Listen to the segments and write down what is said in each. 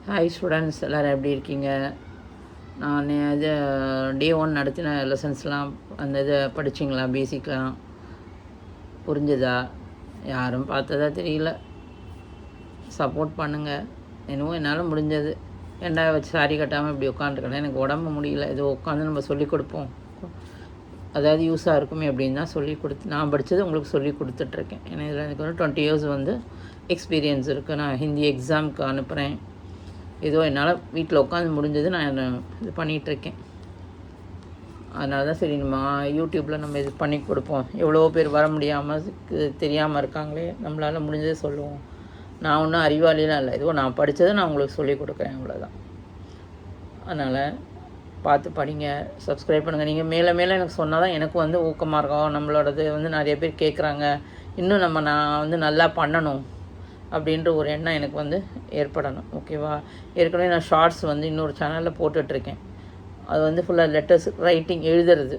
Hi students, எல்லோரும் எப்படி இருக்கீங்க? நான் இது டே 1 நடத்தின லெசன்ஸ்லாம் அந்த இதை படிச்சிங்களா? பேசிக்லாம் புரிஞ்சுதா? யாரும் பார்த்ததா தெரியல. சப்போர்ட் பண்ணுங்கள். என்னவோ என்னால் முடிஞ்சது. ஏண்டா வச்சு சாரி கட்டாமல் இப்படி உட்காந்துருக்கேன், எனக்கு உடம்பு முடியல. ஏதோ உட்காந்து நம்ம சொல்லிக் கொடுப்போம், அதாவது யூஸாக இருக்குமே அப்படின்னு தான் சொல்லி கொடுத்து நான் படித்தது உங்களுக்கு சொல்லி கொடுத்துட்ருக்கேன். ஏன்னா இதில் எனக்கு வந்து 20 இயர்ஸ் வந்து எக்ஸ்பீரியன்ஸ் இருக்குது. நான் ஹிந்தி எக்ஸாமுக்கு அனுப்புகிறேன். ஏதோ என்னால் வீட்டில் உட்காந்து முடிஞ்சது நான் இது பண்ணிகிட்ருக்கேன். அதனால தான் சரி, நம்ம யூடியூப்பில் நம்ம இது பண்ணி கொடுப்போம். எவ்வளோ பேர் வர முடியாமல் தெரியாமல் இருக்காங்களே, நம்மளால் முடிஞ்சதை சொல்லுவோம். நான் ஒன்றும் அறிவாளிலாம் இல்லை, ஏதோ நான் படித்ததை நான் உங்களுக்கு சொல்லிக் கொடுக்குறேன், அவ்வளோதான். அதனால் பார்த்து படிங்க, சப்ஸ்கிரைப் பண்ணுங்கள். நீங்கள் மேலே மேலே எனக்கு சொன்னால் தான் எனக்கு வந்து ஊக்கமாக இருக்கும். நம்மளோடது வந்து நிறைய பேர் கேட்குறாங்க, இன்னும் நான் வந்து நல்லா பண்ணணும் அப்படின்ற ஒரு எண்ணம் எனக்கு வந்து ஏற்படணும். ஓகேவா? ஏற்கனவே நான் ஷார்ட்ஸ் வந்து இன்னொரு சேனலில் போட்டுட்ருக்கேன். அது வந்து ஃபுல்லாக லெட்டர்ஸ் ரைட்டிங், எழுதுறது,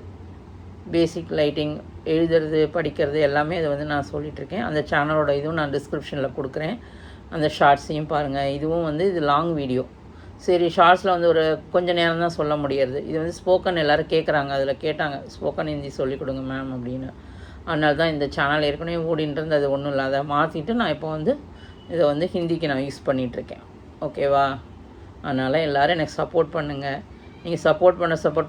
பேசிக் ரைட்டிங், எழுதுறது, படிக்கிறது எல்லாமே அதை வந்து நான் சொல்லிகிட்ருக்கேன். அந்த சேனலோட இதுவும் நான் டிஸ்கிரிப்ஷனில் கொடுக்குறேன். அந்த ஷார்ட்ஸையும் பாருங்கள். இதுவும் வந்து இது லாங் வீடியோ. சரி, ஷார்ட்ஸில் வந்து ஒரு கொஞ்சம் நேரம் தான் சொல்ல முடியாது. இது வந்து ஸ்போக்கன் எல்லோரும் கேட்குறாங்க. அதில் கேட்டாங்க, ஸ்போக்கன் ஹிந்தி சொல்லிக் கொடுங்க மேம் அப்படின்னு. அதனால தான் இந்த சேனல் ஏற்கனவே ஓடின்றது, அது ஒன்றும் இல்லை. அதை மாற்றிட்டு நான் இப்போ வந்து இதை வந்து ஹிந்திக்கு நான் யூஸ் பண்ணிகிட்ருக்கேன். ஓகேவா? அதனால் எல்லோரும் எனக்கு சப்போர்ட் பண்ணுங்கள். நீங்கள் சப்போர்ட்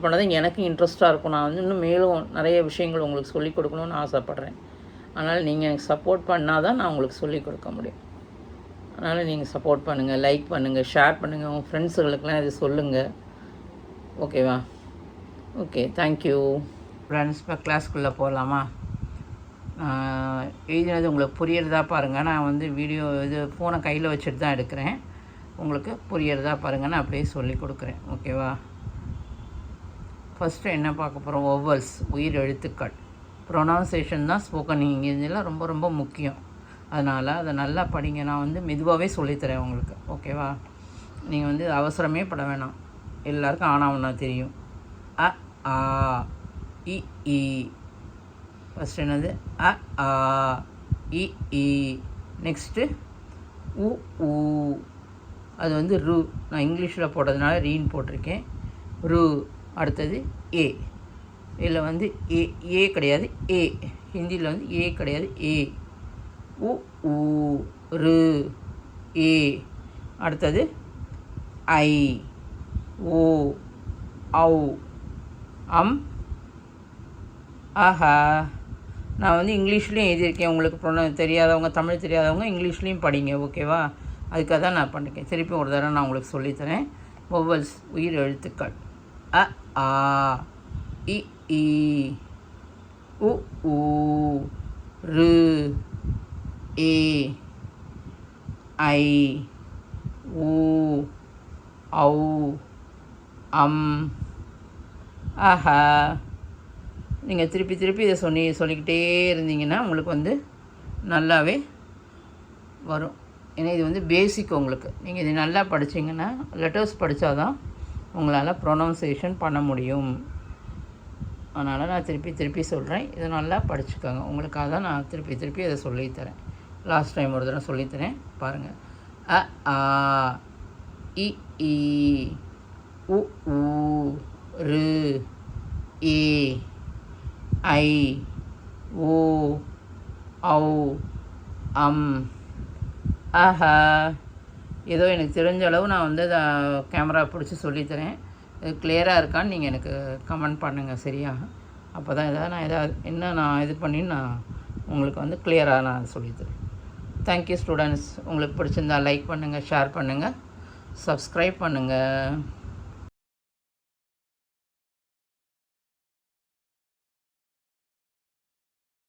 பண்ணது எனக்கு இன்ட்ரெஸ்ட்டாக இருக்கும். நான் வந்து இன்னும் மேலும் நிறைய விஷயங்கள் உங்களுக்கு சொல்லிக் கொடுக்கணுன்னு ஆசைப்பட்றேன். அதனால் நீங்கள் எனக்கு சப்போர்ட் பண்ணால் தான் நான் உங்களுக்கு சொல்லிக் கொடுக்க முடியும். அதனால் நீங்கள் சப்போர்ட் பண்ணுங்கள், லைக் பண்ணுங்கள், ஷேர் பண்ணுங்கள், உங்கள் ஃப்ரெண்ட்ஸுகளுக்கெல்லாம் இது சொல்லுங்கள். ஓகேவா? Okay, thank you friends. இப்போ கிளாஸ்க்குள்ளே போகலாமா? எழுதினது உங்களுக்கு புரியறதா பாருங்கள். நான் வந்து வீடியோ இது ஃபோனை கையில் வச்சுட்டு தான் எடுக்கிறேன். உங்களுக்கு புரியறதா பாருங்கள், நான் அப்படியே சொல்லி கொடுக்குறேன். ஓகேவா? ஃபஸ்ட்டு என்ன பார்க்க போகிறோம்? ஒவல்ஸ், உயிர் எழுத்துக்கள். ப்ரொனவுன்சேஷன் தான் ஸ்போக்கன் இங்கிலீஷில் ரொம்ப ரொம்ப முக்கியம். அதனால் அதை நல்லா படிங்க. நான் வந்து மெதுவாகவே சொல்லித்தரேன் உங்களுக்கு. ஓகேவா? நீங்கள் வந்து அவசரமே பட வேணாம். எல்லாருக்கும் ஆனாவனா தெரியும். அ ஆ இ ஈ. ஃபஸ்ட் என்னது? அ ஆ இ ஈ. நெக்ஸ்ட்டு உ ஊ. அது வந்து ரு. நான் இங்கிலீஷில் போட்டதுனால ரீன்னு போட்டிருக்கேன். ரு. அடுத்தது ஏ. இதில் வந்து ஏ கிடையாது, ஏ. ஹிந்தியில் வந்து ஏ கிடையாது, ஏ. உ ஊ ரு ஏ. அடுத்தது ஐ ஓ ஔ அம் ஆஹா. நான் வந்து இங்கிலீஷ்லேயும் எழுதியிருக்கேன். உங்களுக்கு தெரியாதவங்க, தமிழ் தெரியாதவங்க இங்கிலீஷ்லேயும் படிங்க. ஓகேவா? அதுக்காக தான் நான் பண்ணிருக்கேன். திருப்பி ஒரு தடவை நான் உங்களுக்கு சொல்லித்தரேன். ஒவல்ஸ், உயிர் எழுத்துக்கள். அ ஆ இ ஈ உ ஊ ரு ஏ ஐ ஊ ஔ அம் ஆஹா. நீங்கள் திருப்பி இதை சொல்லிக்கிட்டே இருந்தீங்கன்னா உங்களுக்கு வந்து நல்லாவே வரும். ஏன்னா இது வந்து பேசிக் உங்களுக்கு. நீங்கள் இது நல்லா படிச்சிங்கன்னா, லெட்டர்ஸ் படித்தா தான் உங்களால் ப்ரொனவுன்சேஷன் பண்ண முடியும். அதனால் நான் திருப்பி சொல்கிறேன். இதை நல்லா படிச்சுக்கோங்க. உங்களுக்காக தான் நான் திருப்பி இதை சொல்லித்தரேன். லாஸ்ட் டைம் ஒரு தடவை சொல்லித்தரேன், பாருங்கள். அ ஆ இ ஈ உ ஊ ரு ஏ ஐ ஓ ஔ அம் ஆஹா. ஏதோ எனக்கு தெரிஞ்ச அளவு நான் வந்து அதை கேமரா பிடிச்சி சொல்லித்தரேன். இது கிளியராக இருக்கான்னு நீங்கள் எனக்கு கமெண்ட் பண்ணுங்கள், சரியா? அப்போ தான் நான் இது பண்ணி நான் உங்களுக்கு வந்து கிளியராக நான் சொல்லித்தரேன். Thank you students. உங்களுக்கு பிடிச்சிருந்தா லைக் பண்ணுங்கள், ஷேர் பண்ணுங்கள், சப்ஸ்கிரைப் பண்ணுங்கள்.